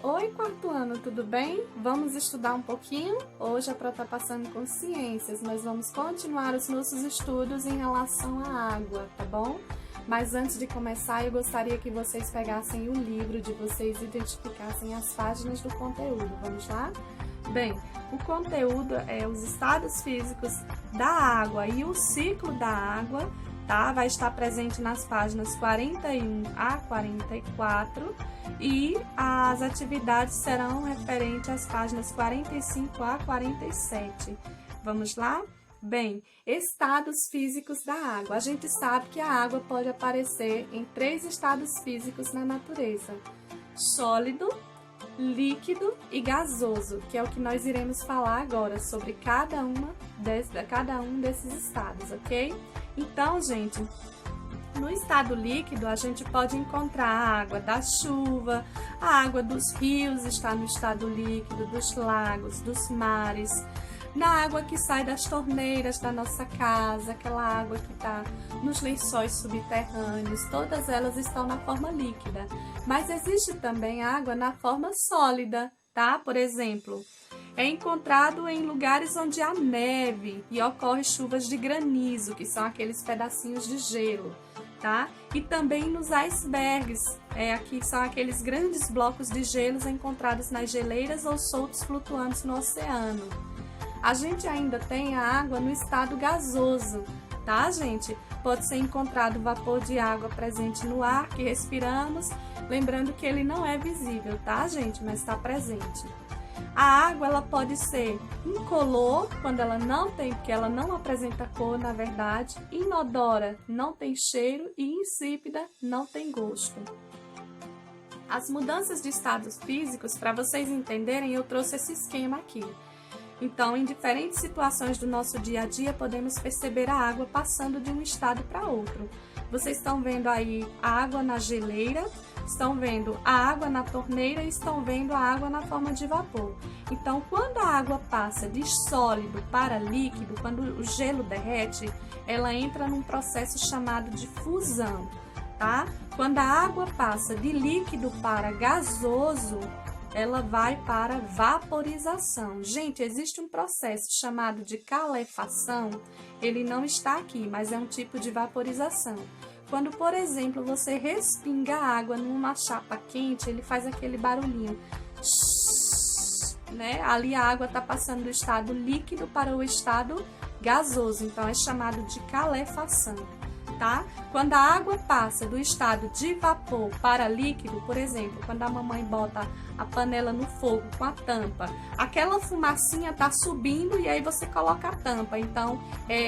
Oi, quarto ano, tudo bem? Vamos estudar um pouquinho? Hoje é para estar passando com ciências, mas vamos continuar os nossos estudos em relação à água, tá bom? Mas antes de começar, eu gostaria que vocês pegassem o livro de vocês e identificassem as páginas do conteúdo. Vamos lá? Bem, o conteúdo é os estados físicos da água e o ciclo da água, tá? Vai estar presente nas páginas 41 a 44 e as atividades serão referentes às páginas 45 a 47. Vamos lá? Bem, estados físicos da água. A gente sabe que a água pode aparecer em 3 estados físicos na natureza: sólido, líquido e gasoso, que é o que nós iremos falar agora sobre cada um desses estados, ok? Então, gente, no estado líquido a gente pode encontrar a água da chuva, a água dos rios está no estado líquido, dos lagos, dos mares, na água que sai das torneiras da nossa casa, aquela água que está nos lençóis subterrâneos, todas elas estão na forma líquida. Mas existe também água na forma sólida, tá? Por exemplo, é encontrado em lugares onde há neve e ocorre chuvas de granizo, que são aqueles pedacinhos de gelo, tá? E também nos icebergs, aqui são aqueles grandes blocos de gelos encontrados nas geleiras ou soltos flutuantes no oceano. A gente ainda tem a água no estado gasoso, tá, gente? Pode ser encontrado vapor de água presente no ar que respiramos, lembrando que ele não é visível, tá, gente? Mas está presente. A água, ela pode ser incolor, quando ela não tem, porque ela não apresenta cor, na verdade, inodora, não tem cheiro, e insípida, não tem gosto. As mudanças de estados físicos, para vocês entenderem, eu trouxe esse esquema aqui. Então, em diferentes situações do nosso dia a dia, podemos perceber a água passando de um estado para outro. Vocês estão vendo aí a água na geleira, estão vendo a água na torneira e estão vendo a água na forma de vapor. Então, quando a água passa de sólido para líquido, quando o gelo derrete, ela entra num processo chamado de fusão, tá? Quando a água passa de líquido para gasoso, ela vai para vaporização. Gente, existe um processo chamado de calefação, ele não está aqui, mas é um tipo de vaporização. Quando, por exemplo, você respinga água numa chapa quente, ele faz aquele barulhinho, né? Ali a água está passando do estado líquido para o estado gasoso, então é chamado de calefação. Tá? Quando a água passa do estado de vapor para líquido, por exemplo, quando a mamãe bota a panela no fogo com a tampa, aquela fumacinha tá subindo e aí você coloca a tampa, então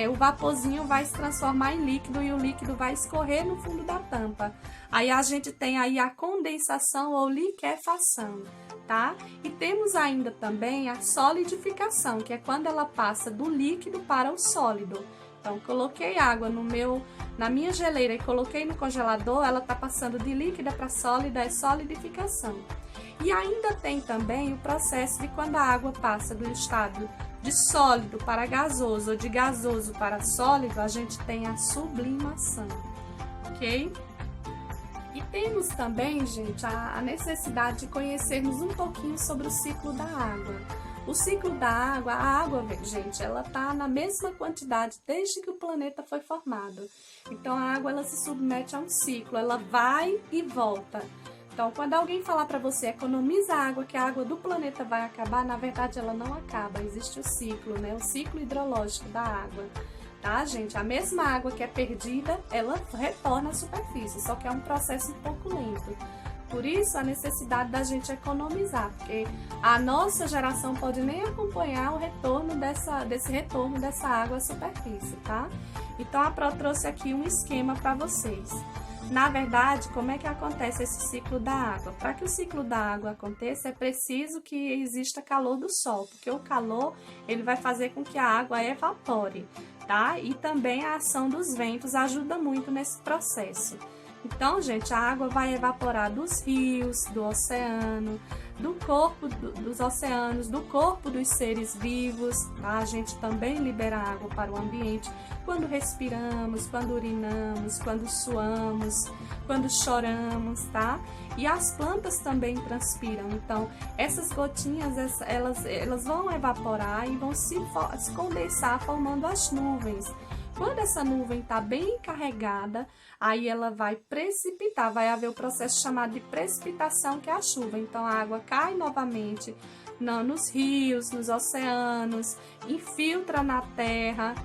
o vaporzinho vai se transformar em líquido e o líquido vai escorrer no fundo da tampa. Aí a gente tem aí a condensação ou liquefação, tá? E temos ainda também a solidificação, que é quando ela passa do líquido para o sólido. Então, coloquei água na minha geleira e coloquei no congelador, ela está passando de líquida para sólida, é solidificação. E ainda tem também o processo de quando a água passa do estado de sólido para gasoso ou de gasoso para sólido, a gente tem a sublimação, ok? E temos também, gente, a necessidade de conhecermos um pouquinho sobre o ciclo da água. O ciclo da água, a água, gente, ela está na mesma quantidade desde que o planeta foi formado. Então, a água, ela se submete a um ciclo, ela vai e volta. Então, quando alguém falar para você, economiza água, que a água do planeta vai acabar, na verdade, ela não acaba. Existe o ciclo, né? O ciclo hidrológico da água. Tá, gente? A mesma água que é perdida, ela retorna à superfície, só que é um processo um pouco lento. Por isso, a necessidade da gente economizar, porque a nossa geração pode nem acompanhar o retorno desse retorno dessa água à superfície, tá? Então, a Pro trouxe aqui um esquema para vocês. Na verdade, como é que acontece esse ciclo da água? Para que o ciclo da água aconteça, é preciso que exista calor do sol, porque o calor ele vai fazer com que a água evapore, tá? E também a ação dos ventos ajuda muito nesse processo. Então, gente, a água vai evaporar dos rios, do oceano, do corpo dos oceanos, do corpo dos seres vivos, tá? A gente também libera água para o ambiente quando respiramos, quando urinamos, quando suamos, quando choramos, tá? E as plantas também transpiram, então essas gotinhas, elas vão evaporar e vão se condensar formando as nuvens. Quando essa nuvem está bem carregada, aí ela vai precipitar, vai haver o processo chamado de precipitação, que é a chuva. Então, a água cai novamente nos rios, nos oceanos, infiltra na terra,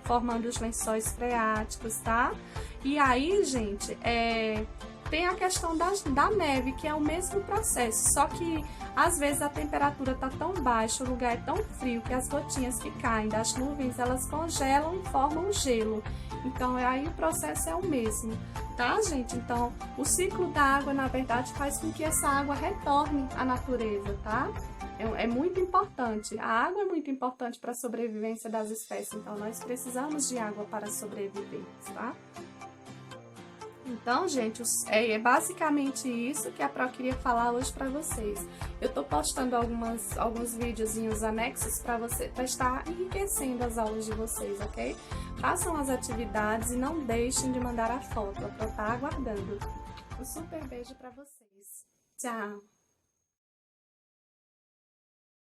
formando os lençóis freáticos, tá? E aí, gente, tem a questão da neve, que é o mesmo processo, só que às vezes a temperatura tá tão baixa, o lugar é tão frio que as gotinhas que caem das nuvens, elas congelam e formam gelo. Então aí o processo é o mesmo, tá, gente? Então o ciclo da água, na verdade, faz com que essa água retorne à natureza, tá? É muito importante. A água é muito importante para a sobrevivência das espécies, então nós precisamos de água para sobreviver, tá? Então, gente, é basicamente isso que a Pro queria falar hoje para vocês. Eu tô postando alguns videozinhos anexos para estar enriquecendo as aulas de vocês, ok? Façam as atividades e não deixem de mandar a foto. A Pro tá aguardando. Um super beijo para vocês. Tchau!